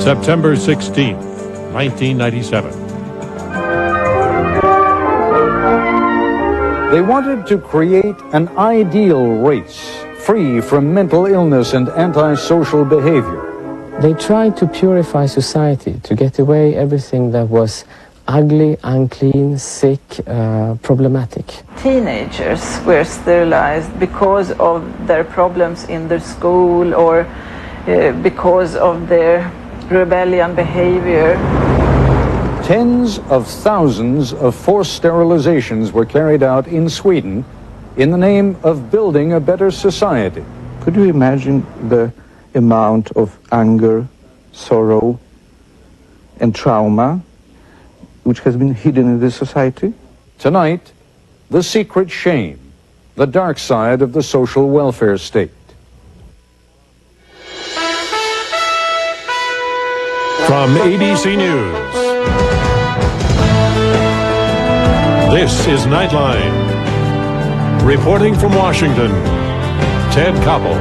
September 16th, 1997. They wanted to create an ideal race, free from mental illness and antisocial behavior. They tried to purify society, to get away everything that was ugly, unclean, sick, problematic. Teenagers were sterilized because of their problems in their school or because of their rebellion behavior. Tens of thousands of forced sterilizations were carried out in Sweden in the name of building a better society. Could you imagine the amount of anger, sorrow, and trauma which has been hidden in this society? Tonight, the secret shame, the dark side of the social welfare state. From ABC News, this is Nightline. Reporting from Washington, Ted Koppel.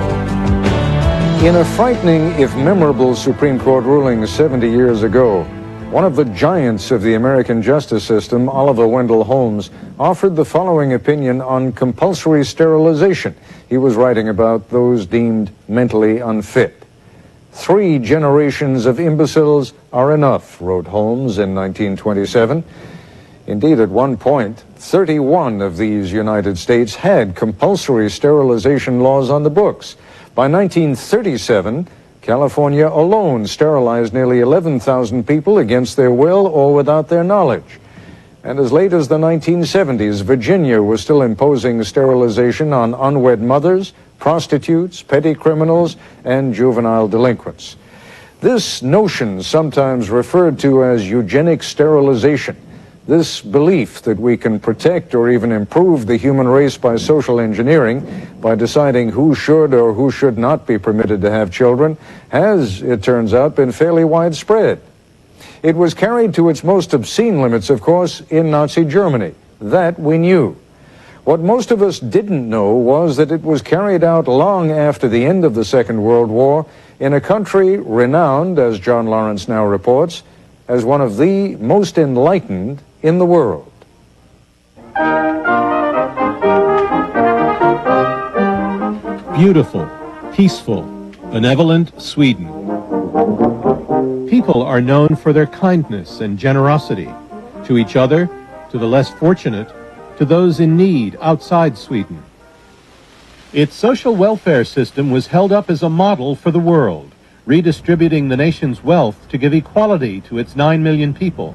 In a frightening, if memorable, Supreme Court ruling 70 years ago, one of the giants of the American justice system, Oliver Wendell Holmes, offered the following opinion on compulsory sterilization. He was writing about those deemed mentally unfit. 3 generations of imbeciles are enough, wrote Holmes in 1927. Indeed, at one point, 31 of these United States had compulsory sterilization laws on the books. By 1937, California alone sterilized nearly 11,000 people against their will or without their knowledge. And as late as the 1970s, Virginia was still imposing sterilization on unwed mothers, prostitutes, petty criminals, and juvenile delinquents. This notion, sometimes referred to as eugenic sterilization, this belief that we can protect or even improve the human race by social engineering, by deciding who should or who should not be permitted to have children, has, it turns out, been fairly widespread. It was carried to its most obscene limits, of course, in Nazi Germany. That we knew. What most of us didn't know was that it was carried out long after the end of the Second World War in a country renowned, as John Lawrence now reports, as one of the most enlightened in the world. Beautiful, peaceful, benevolent Sweden. People are known for their kindness and generosity to each other, to the less fortunate, to those in need outside Sweden. Its social welfare system was held up as a model for the world, redistributing the nation's wealth to give equality to its 9 million people.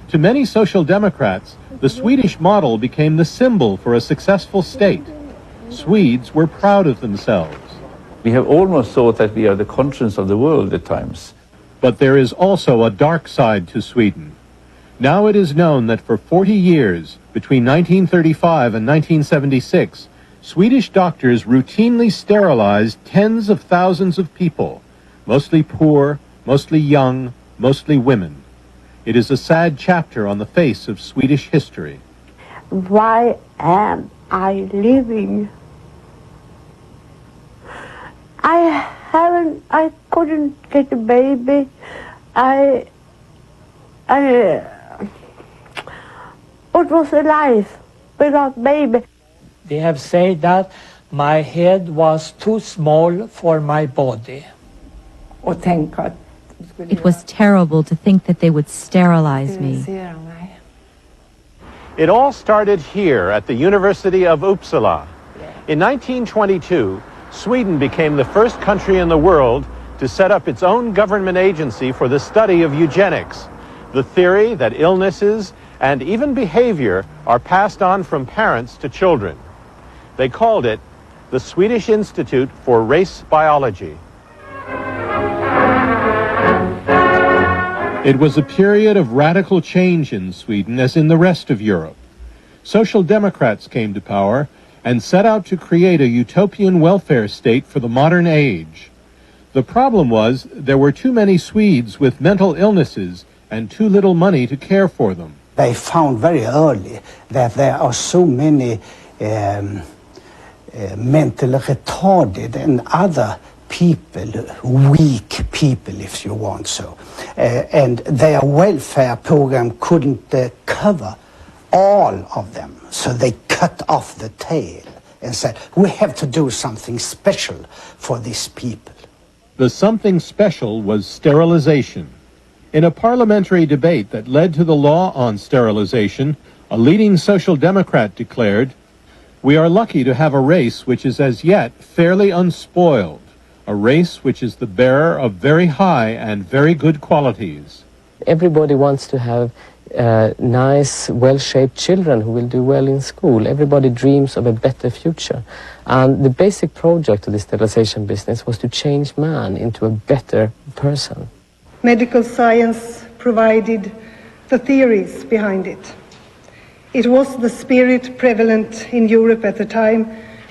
To many social democrats, the Swedish model became the symbol for a successful state. Swedes were proud of themselves. We have almost thought that we are the conscience of the world at times. But there is also a dark side to Sweden. Now it is known that for 40 years, between 1935 and 1976, Swedish doctors routinely sterilized tens of thousands of people, mostly poor, mostly young, mostly women. It is a sad chapter on the face of Swedish history. Why am I living? I couldn't get a baby. What was a life without baby? They have said that my head was too small for my body. It was terrible to think that they would sterilize me. It all started here at the University of Uppsala. In 1922, Sweden became the first country in the world to set up its own government agency for the study of eugenics, the theory that illnesses and even behavior are passed on from parents to children. They called it the Swedish Institute for Race Biology. It was a period of radical change in Sweden, as in the rest of Europe. Social democrats came to power and set out to create a utopian welfare state for the modern age. The problem was there were too many Swedes with mental illnesses and too little money to care for them. They found very early that there are so many mentally retarded and other people, weak people, if you want so. And their welfare program couldn't cover all of them. So they cut off the tail and said, we have to do something special for these people. The something special was sterilization. In a parliamentary debate that led to the law on sterilization, a leading Social Democrat declared, "We are lucky to have a race which is as yet fairly unspoiled, a race which is the bearer of very high and very good qualities." Everybody wants to have nice, well-shaped children who will do well in school. Everybody dreams of a better future. And the basic project of the sterilization business was to change man into a better person. Medical science provided the theories behind it. It was the spirit prevalent in Europe at the time,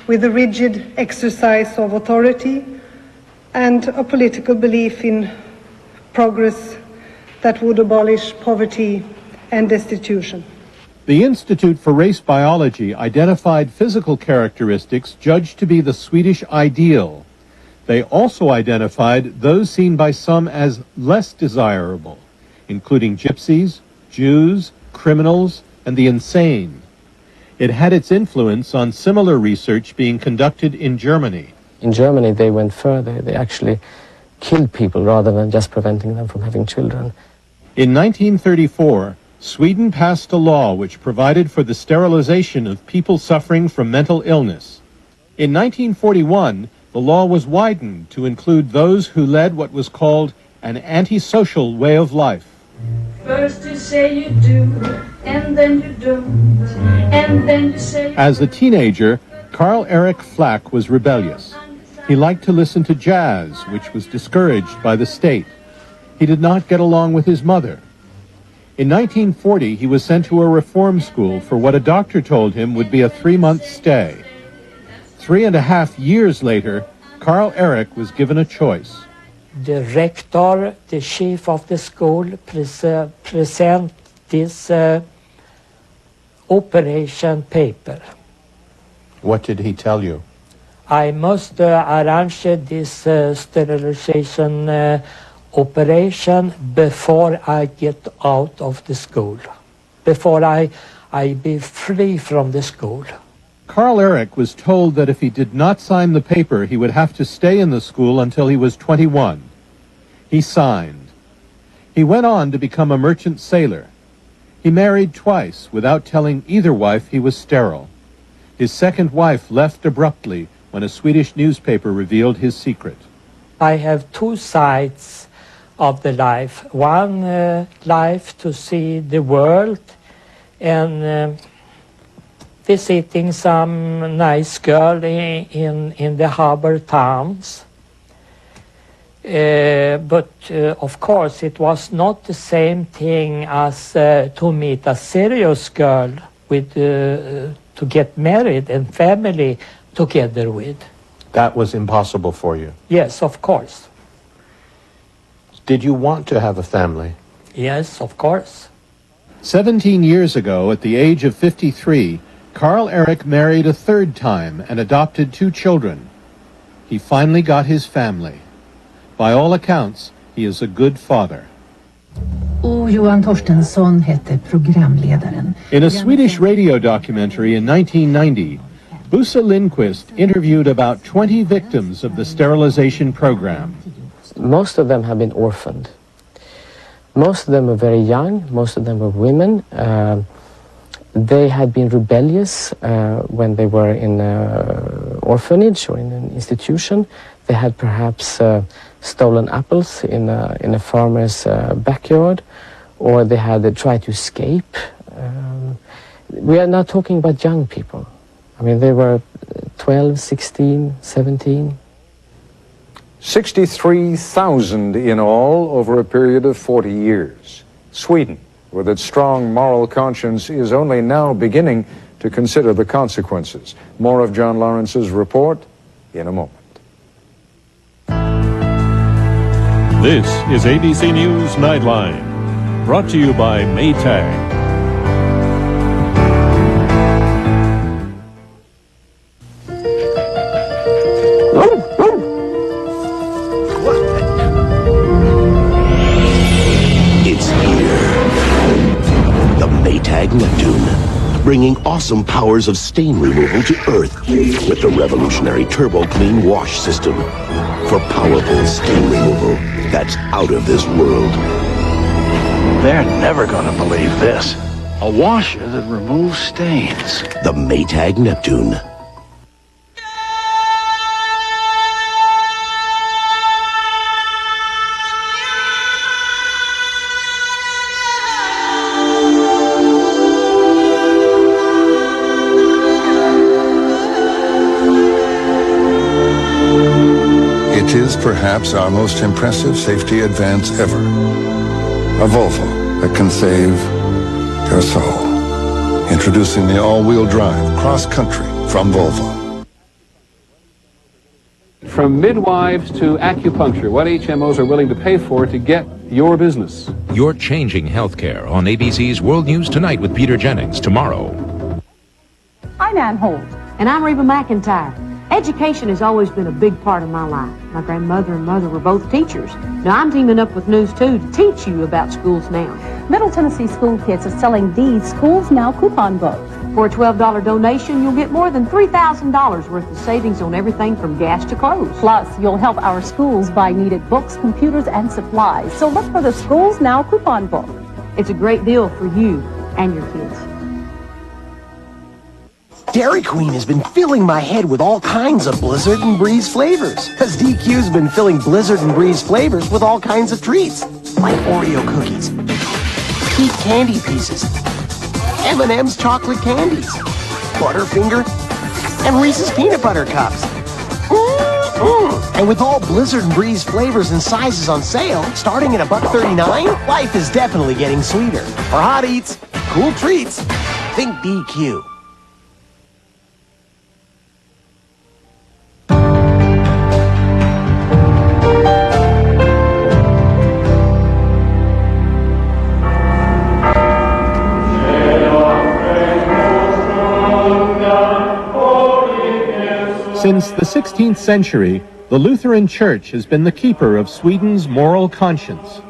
with a rigid exercise of authority and a political belief in progress that would abolish poverty and destitution. The Institute for Race Biology identified physical characteristics judged to be the Swedish ideal. They also identified those seen by some as less desirable, including gypsies, Jews, criminals, and the insane. It had its influence on similar research being conducted in Germany. In Germany, they went further. They actually killed people rather than just preventing them from having children. In 1934, Sweden passed a law which provided for the sterilization of people suffering from mental illness. In 1941, the law was widened to include those who led what was called an antisocial way of life. First you say you do, and then you don't, and then you say... As a teenager, Carl Erik Flack was rebellious. He liked to listen to jazz, which was discouraged by the state. He did not get along with his mother. In 1940, he was sent to a reform school for what a doctor told him would be a 3-month stay. 3.5 years later, Carl Erik was given a choice. The rector, the chief of the school, present this operation paper. What did he tell you? I must arrange this sterilization operation before I get out of the school, before I be free from the school. Carl Erik was told that if he did not sign the paper, he would have to stay in the school until he was 21. He signed. He went on to become a merchant sailor. He married twice without telling either wife he was sterile. His second wife left abruptly when a Swedish newspaper revealed his secret. I have two sides of the life. One life to see the world and visiting some nice girl in the harbor towns. But of course it was not the same thing as to meet a serious girl with to get married and family together with. That was impossible for you. Yes, of course. Did you want to have a family? Yes, of course. 17 years ago, at the age of 53, Carl Erik married a third time and adopted 2 children. He finally got his family. By all accounts, he is a good father. Och Johan Torstensson hette programledaren. In a Swedish radio documentary in 1990, Bosse Lindquist interviewed about 20 victims of the sterilization program. Most of them have been orphaned. Most of them were very young. Most of them were women. They had been rebellious when they were in an orphanage or in an institution. They had perhaps stolen apples in a farmer's backyard, or they had tried to escape. We are not talking about young people. I mean, they were 12, 16, 17. 63,000 in all over a period of 40 years. Sweden, with its strong moral conscience, is only now beginning to consider the consequences. More of John Lawrence's report in a moment. This is ABC News Nightline, brought to you by Maytag. bringing awesome powers of stain removal to Earth with the revolutionary Turbo Clean Wash System for powerful stain removal that's out of this world. They're never gonna believe this. A washer that removes stains. The Maytag Neptune. It is perhaps our most impressive safety advance ever. A Volvo that can save your soul. Introducing the all-wheel drive cross-country from Volvo. From midwives to acupuncture, what HMOs are willing to pay for to get your business. You're changing healthcare on ABC's World News Tonight with Peter Jennings tomorrow. I'm Ann Holt. And I'm Reba McIntyre. Education has always been a big part of my life. My grandmother and mother were both teachers. Now I'm teaming up with News 2 to teach you about schools now. Middle Tennessee School Kids are selling these Schools Now coupon books. For a $12 donation, you'll get more than $3,000 worth of savings on everything from gas to clothes. Plus, you'll help our schools buy needed books, computers, and supplies. So look for the Schools Now coupon book. It's a great deal for you and your kids. Dairy Queen has been filling my head with all kinds of Blizzard and Breeze flavors. Because DQ's been filling Blizzard and Breeze flavors with all kinds of treats. Like Oreo cookies, Peak candy pieces, M&M's chocolate candies, Butterfinger, and Reese's peanut butter cups. And with all Blizzard and Breeze flavors and sizes on sale, starting at $1.39, life is definitely getting sweeter. For hot eats, cool treats, think DQ. Since the 16th century, the Lutheran Church has been the keeper of Sweden's moral conscience.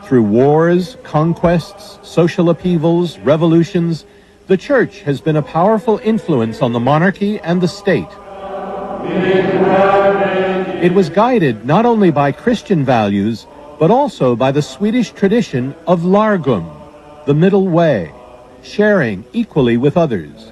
Through wars, conquests, social upheavals, revolutions, the Church has been a powerful influence on the monarchy and the state. It was guided not only by Christian values, but also by the Swedish tradition of largum, the middle way, sharing equally with others.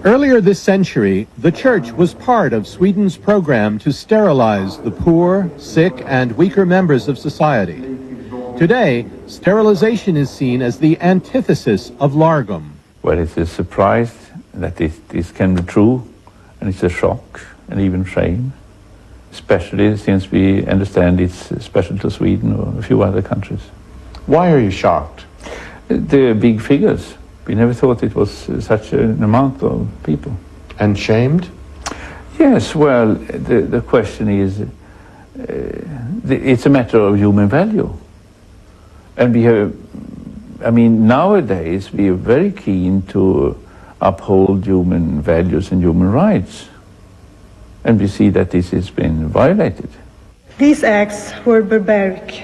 Earlier this century, the Church was part of Sweden's program to sterilize the poor, sick, and weaker members of society. Today, sterilization is seen as the antithesis of largum. Well, it's a surprise that this can be true, and it's a shock and even shame, especially since we understand it's special to Sweden or a few other countries. Why are you shocked? The big figures. We never thought it was such an amount of people. And shamed? Yes, well, the question is, it's a matter of human value. And we have, I mean, nowadays we are very keen to uphold human values and human rights. And we see that this has been violated. These acts were barbaric.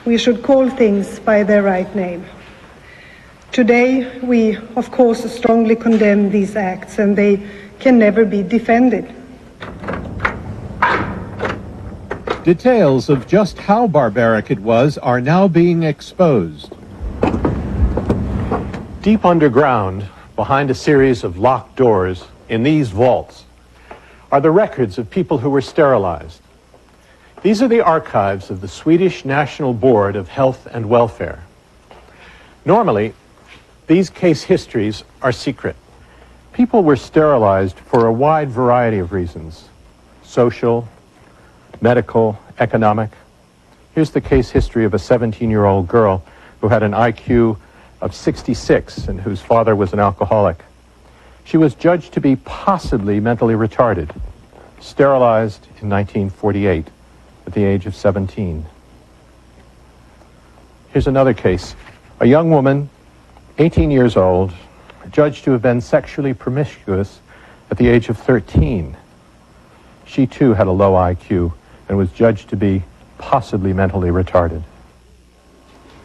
We should call things by their right name. Today, we, of course, strongly condemn these acts, and they can never be defended. Details of just how barbaric it was are now being exposed. Deep underground, behind a series of locked doors, in these vaults, are the records of people who were sterilized. These are the archives of the Swedish National Board of Health and Welfare. Normally, these case histories are secret. People were sterilized for a wide variety of reasons: social, medical, economic. Here's the case history of a 17-year-old girl who had an IQ of 66 and whose father was an alcoholic. She was judged to be possibly mentally retarded, sterilized in 1948 at the age of 17. Here's another case. A young woman, 18 years old, judged to have been sexually promiscuous at the age of 13. She too had a low IQ and was judged to be possibly mentally retarded.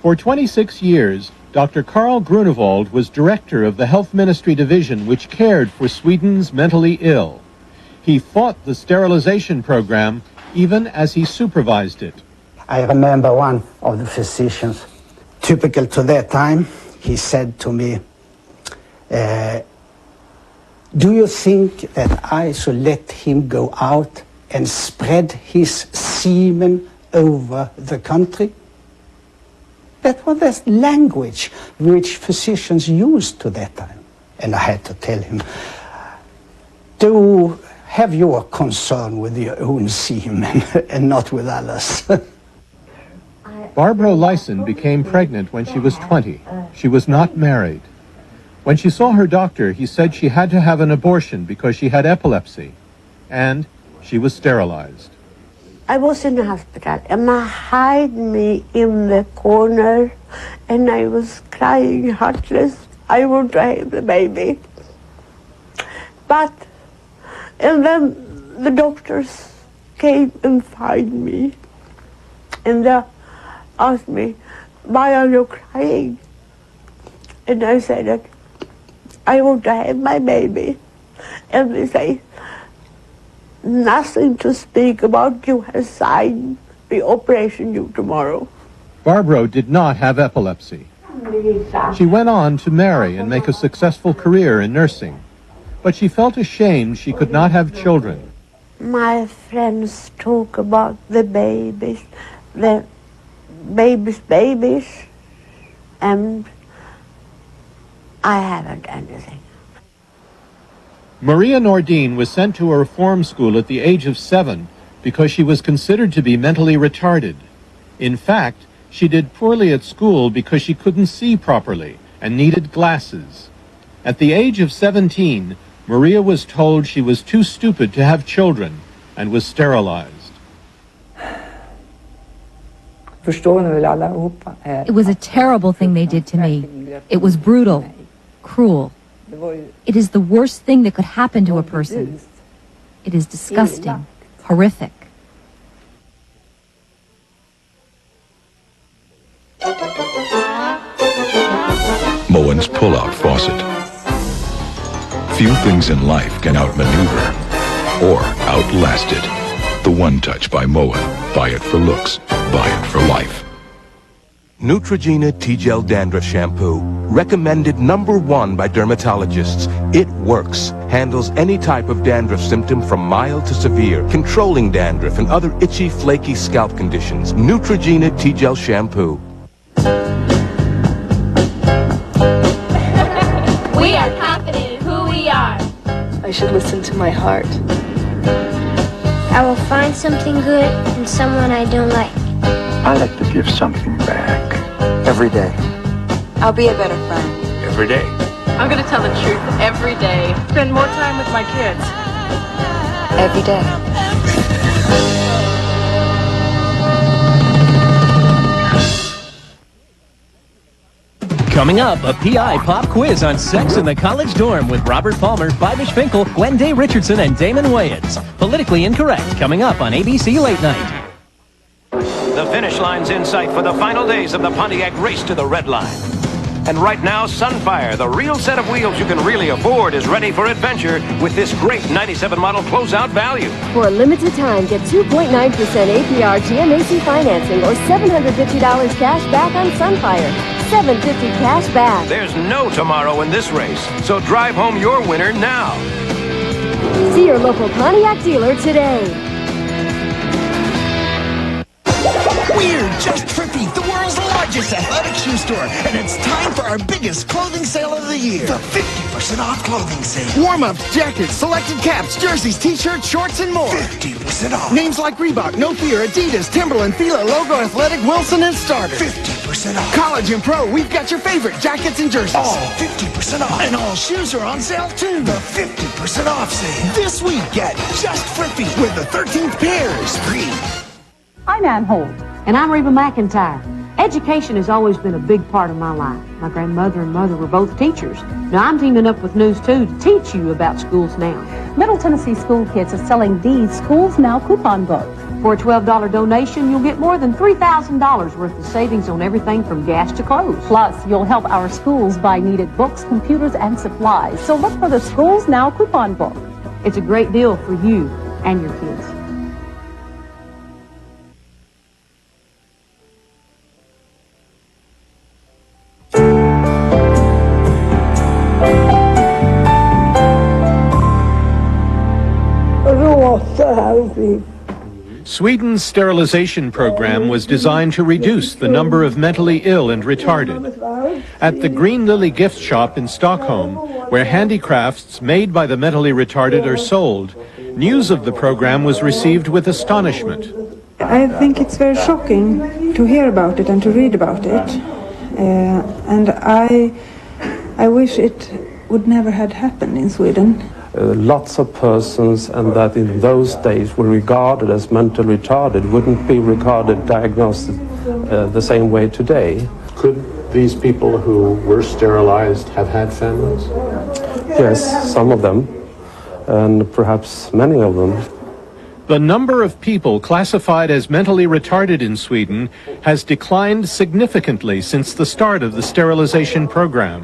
For 26 years, Dr. Carl Grunewald was director of the Health Ministry Division which cared for Sweden's mentally ill. He fought the sterilization program even as he supervised it. I remember one of the physicians, typical to that time, he said to me, do you think that I should let him go out and spread his semen over the country? That was the language which physicians used to that time. And I had to tell him, do have your concern with your own semen and not with others. Barbara Lyson became pregnant when she was 20. She was not married. When she saw her doctor, he said she had to have an abortion because she had epilepsy, and she was sterilized. I was in the hospital, and I hid me in the corner, and I was crying heartless. I want to have the baby. And then the doctors came and found me, and they asked me, why are you crying? And I said that I want to have my baby. And they say, nothing to speak about, you have signed the operation due tomorrow. Barbara did not have epilepsy. She went on to marry and make a successful career in nursing, but she felt ashamed she could not have children. My friends talk about the babies, and I haven't anything. Maria Nordin was sent to a reform school at the age of 7 because she was considered to be mentally retarded. In fact, she did poorly at school because she couldn't see properly and needed glasses. At the age of 17, Maria was told she was too stupid to have children and was sterilized. It was a terrible thing they did to me. It was brutal, cruel. It is the worst thing that could happen to a person. It is disgusting, horrific. Moen's pull-out faucet. Few things in life can outmaneuver or outlast it. The One Touch by Moen. Buy it for looks. Buy it for life. Neutrogena T-Gel Dandruff Shampoo. Recommended #1 by dermatologists. It works. Handles any type of dandruff symptom from mild to severe. Controlling dandruff and other itchy, flaky scalp conditions. Neutrogena T-Gel Shampoo. We are confident in who we are. I should listen to my heart. I will find something good in someone I don't like. I like to give something back. Every day. I'll be a better friend. Every day. I'm going to tell the truth every day. Spend more time with my kids. Every day. Coming up, a PI pop quiz on sex in the college dorm with Robert Palmer, Bibish Finkel, Gwenday Richardson, and Damon Wayans. Politically Incorrect, coming up on ABC Late Night. The finish line's in sight for the final days of the Pontiac race to the red line. And right now, Sunfire, the real set of wheels you can really afford, is ready for adventure with this great 97 model closeout value. For a limited time, get 2.9% APR GMAC financing or $750 cash back on Sunfire. $750 cash back. There's no tomorrow in this race, so drive home your winner now. See your local Pontiac dealer today. We're Just Trippy, the world's largest athletic shoe store, and it's time for our biggest clothing sale of the year. The 50% off clothing sale. Warm-ups, jackets, selected caps, jerseys, t-shirts, shorts, and more. 50% off. Names like Reebok, No Fear, Adidas, Timberland, Fila, Logo Athletic, Wilson, and Starter. 50% off. College and pro, we've got your favorite jackets and jerseys. All 50% off. And all shoes are on sale, too. The 50% off sale. This week at Just Trippy, where the 13th pair is free. I'm Ann Holt. And I'm Reba McEntire. Education has always been a big part of my life. My grandmother and mother were both teachers. Now I'm teaming up with News 2 to teach you about Schools Now. Middle Tennessee School Kids is selling these Schools Now coupon books. For a $12 donation, you'll get more than $3,000 worth of savings on everything from gas to clothes. Plus, you'll help our schools buy needed books, computers, and supplies. So look for the Schools Now coupon book. It's a great deal for you and your kids. Sweden's sterilization program was designed to reduce the number of mentally ill and retarded. At the Green Lily gift shop in Stockholm, where handicrafts made by the mentally retarded are sold, news of the program was received with astonishment. I think it's very shocking to hear about it and to read about it. And I wish it would never had happened in Sweden. Lots of persons, and that in those days were regarded as mentally retarded, wouldn't be regarded, diagnosed the same way today. Could these people who were sterilized have had families? Yes, some of them, and perhaps many of them. The number of people classified as mentally retarded in Sweden has declined significantly since the start of the sterilization program.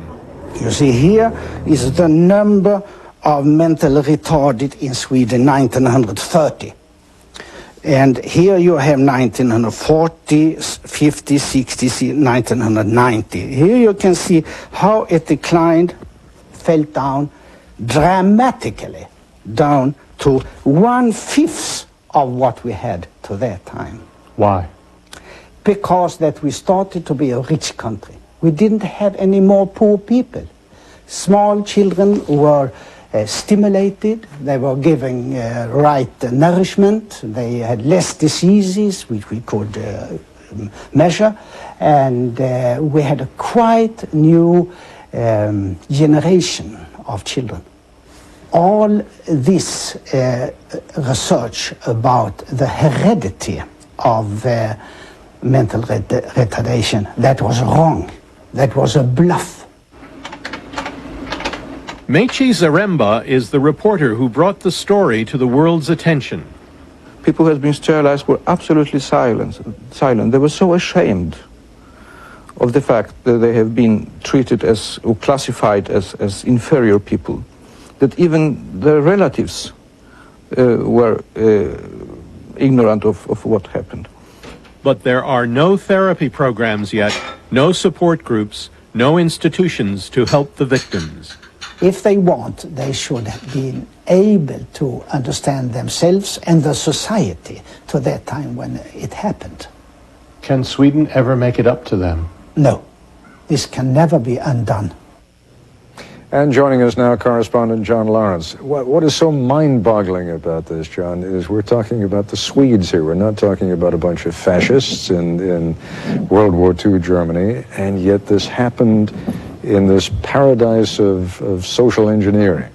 You see, here is the number of mentally retarded in Sweden 1930. And here you have 1940, 50, 60, 1990. Here you can see how it declined, fell down dramatically, down to 1/5 of what we had to that time. Why? Because that we started to be a rich country. We didn't have any more poor people. Small children were stimulated, they were given right nourishment, they had less diseases which we could measure, and we had a quite new generation of children. All this research about the heredity of mental retardation, that was wrong, that was a bluff. Mechi Zaremba is the reporter who brought the story to the world's attention. People who had been sterilized were absolutely silent. They were so ashamed of the fact that they have been treated as, or classified as inferior people, that even their relatives were ignorant of what happened. But there are no therapy programs yet, no support groups, no institutions to help the victims. If they want, they should have been able to understand themselves and the society to that time when it happened. Can Sweden ever make it up to them? No, this can never be undone. And joining us now, correspondent John Lawrence. What is so mind-boggling about this, John, is we're talking about the Swedes here. We're not talking about a bunch of fascists in World War II Germany, and yet this happened in this paradise of social engineering.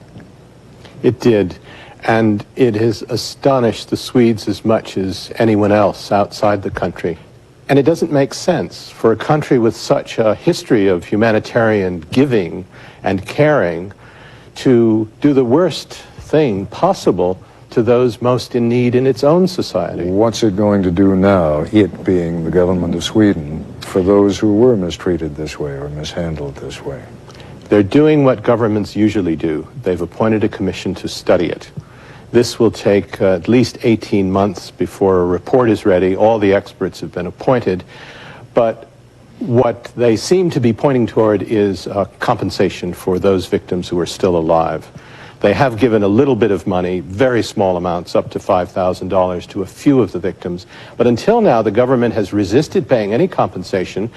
It did, and it has astonished the Swedes as much as anyone else outside the country. And it doesn't make sense for a country with such a history of humanitarian giving and caring to do the worst thing possible to those most in need in its own society. What's it going to do now, it being the government of Sweden, for those who were mistreated this way or mishandled this way? They're doing what governments usually do. They've appointed a commission to study it. This will take at least 18 months before a report is ready. All the experts have been appointed, but what they seem to be pointing toward is compensation for those victims who are still alive. They have given a little bit of money, very small amounts, up to $5,000 to a few of the victims. But until now, the government has resisted paying any compensation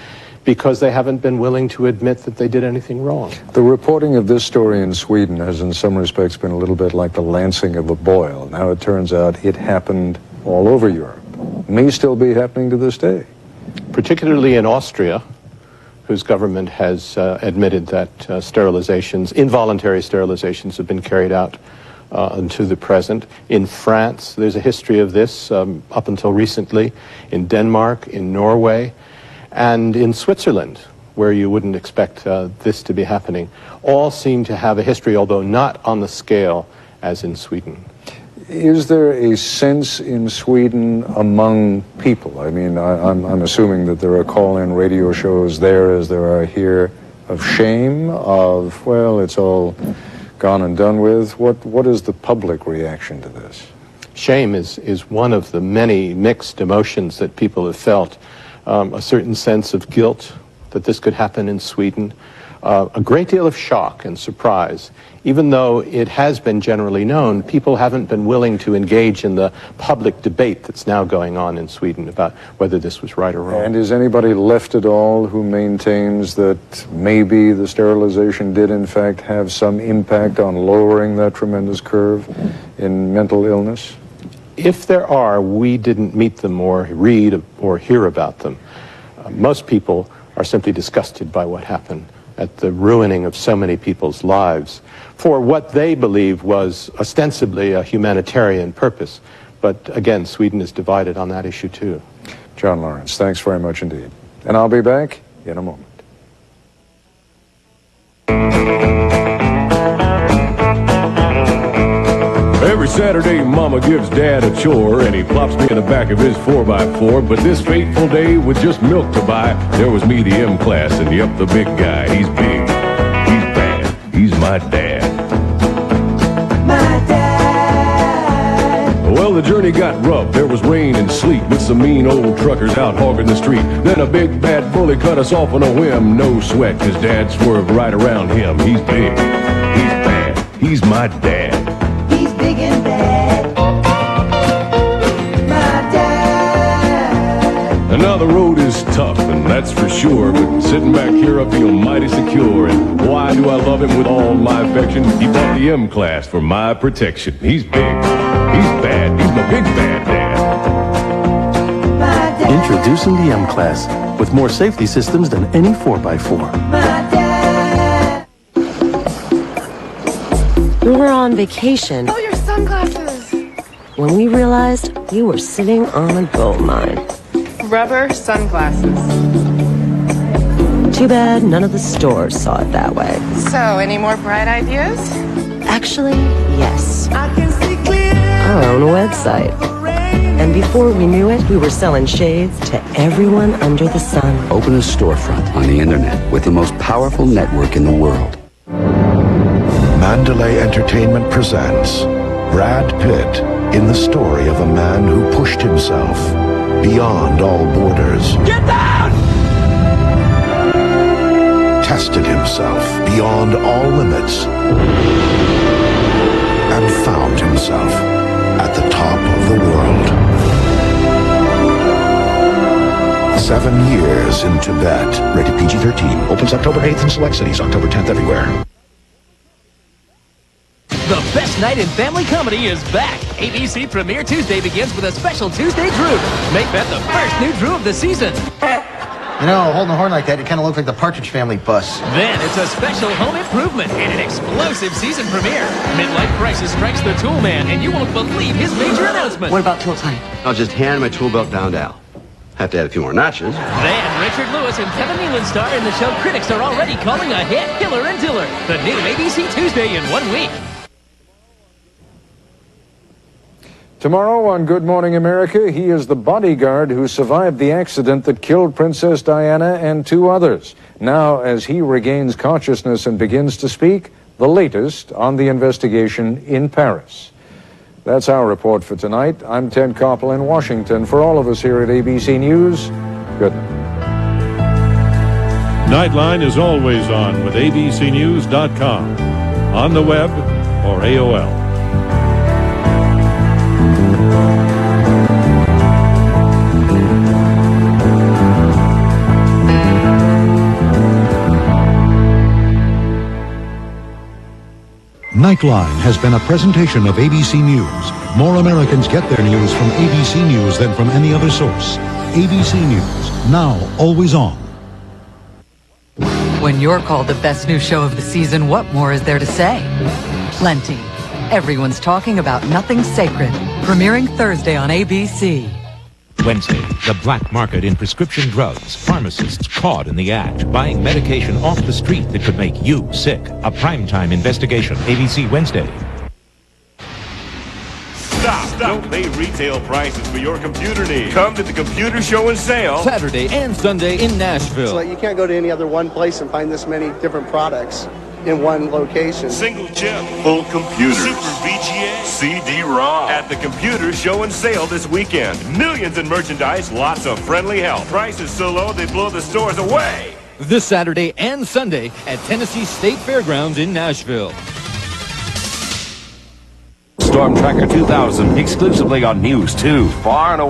because they haven't been willing to admit that they did anything wrong. The reporting of this story in Sweden has in some respects been a little bit like the lancing of a boil. Now it turns out it happened all over Europe. May still be happening to this day. Particularly in Austria, whose government has admitted that sterilizations, involuntary sterilizations, have been carried out unto the present. In France, there's a history of this up until recently. In Denmark, in Norway. and in Switzerland, where you wouldn't expect this to be happening, all seem to have a history, although not on the scale as in Sweden. Is there a sense in Sweden among people? I mean, I'm assuming that there are call-in radio shows there as there are here, of shame, of, well, it's all gone and done with. What is the public reaction to this? Shame is one of the many mixed emotions that people have felt. A certain sense of guilt that this could happen in Sweden, a great deal of shock and surprise. Even though it has been generally known, people haven't been willing to engage in the public debate that's now going on in Sweden about whether this was right or wrong. And is anybody left at all who maintains that maybe the sterilization did in fact have some impact on lowering that tremendous curve in mental illness? If there are, we didn't meet them or read or hear about them. Most people are simply disgusted by what happened, at the ruining of so many people's lives for what they believe was ostensibly a humanitarian purpose. But again, Sweden is divided on that issue too. John Lawrence, thanks very much indeed. And I'll be back in a moment. Every Saturday, Mama gives Dad a chore, and he plops me in the back of his 4x4. But this fateful day, with just milk to buy, there was me, the M class, and yep, the big guy. He's big, he's bad, he's my dad. My dad. Well, the journey got rough. There was rain and sleet, with some mean old truckers out hogging the street. Then a big bad bully cut us off on a whim. No sweat, 'cause Dad swerved right around him. He's big, he's bad, he's my dad. Big and bad, my dad. And now the road is tough, and that's for sure. But sitting back here, I feel mighty secure. And why do I love him with all my affection? He bought the M class for my protection. He's big, he's bad, he's my big bad dad. Introducing the M class with more safety systems than any 4x4. We were on vacation. Oh, your sunglasses. When we realized we were sitting on a gold mine. Rubber sunglasses. Too bad none of the stores saw it that way. So, any more bright ideas? Actually, yes. Our own website. And before we knew it, we were selling shades to everyone under the sun. Open a storefront on the internet with the most powerful network in the world. Mandalay Entertainment presents Brad Pitt in the story of a man who pushed himself beyond all borders. Get down! Tested himself beyond all limits and found himself at the top of the world. 7 years in Tibet. Rated PG-13. Opens October 8th in select cities, October 10th everywhere. The best night in family comedy is back. ABC Premiere Tuesday begins with a special Tuesday Drew. Make that the first new Drew of the season. You know, holding a horn like that, you kind of look like the Partridge Family bus. Then it's a special home improvement and an explosive season premiere. Midlife crisis strikes the tool man, and you won't believe his major announcement. What about tool time? I'll just hand my tool belt down to Al. Have to add a few more notches. Then Richard Lewis and Kevin Nealon star in the show critics are already calling a hit, Hiller and Diller. The new ABC Tuesday in 1 week. Tomorrow on Good Morning America, he is the bodyguard who survived the accident that killed Princess Diana and 2 others. Now, as he regains consciousness and begins to speak, the latest on the investigation in Paris. That's our report for tonight. I'm Ted Koppel in Washington. For all of us here at ABC News, good night. Nightline is always on with abcnews.com, on the web or AOL. Nightline has been a presentation of ABC News. More Americans get their news from ABC News than from any other source. ABC News, now always on. When you're called the best new show of the season, what more is there to say? Plenty. Everyone's talking about Nothing Sacred, premiering Thursday on ABC. Wednesday, the black market in prescription drugs. Pharmacists caught in the act, buying medication off the street that could make you sick. A primetime investigation. ABC Wednesday. Stop. Don't pay retail prices for your computer needs. Come to the Computer Show and Sale Saturday and Sunday in Nashville. So you can't go to any other one place and find this many different products in one location. Single chip, full computer, Super VGA, CD-ROM. At the Computer Show and Sale this weekend. Millions in merchandise, lots of friendly help. Prices so low they blow the stores away. This Saturday and Sunday at Tennessee State Fairgrounds in Nashville. Storm Tracker 2000 exclusively on News 2. Far and away.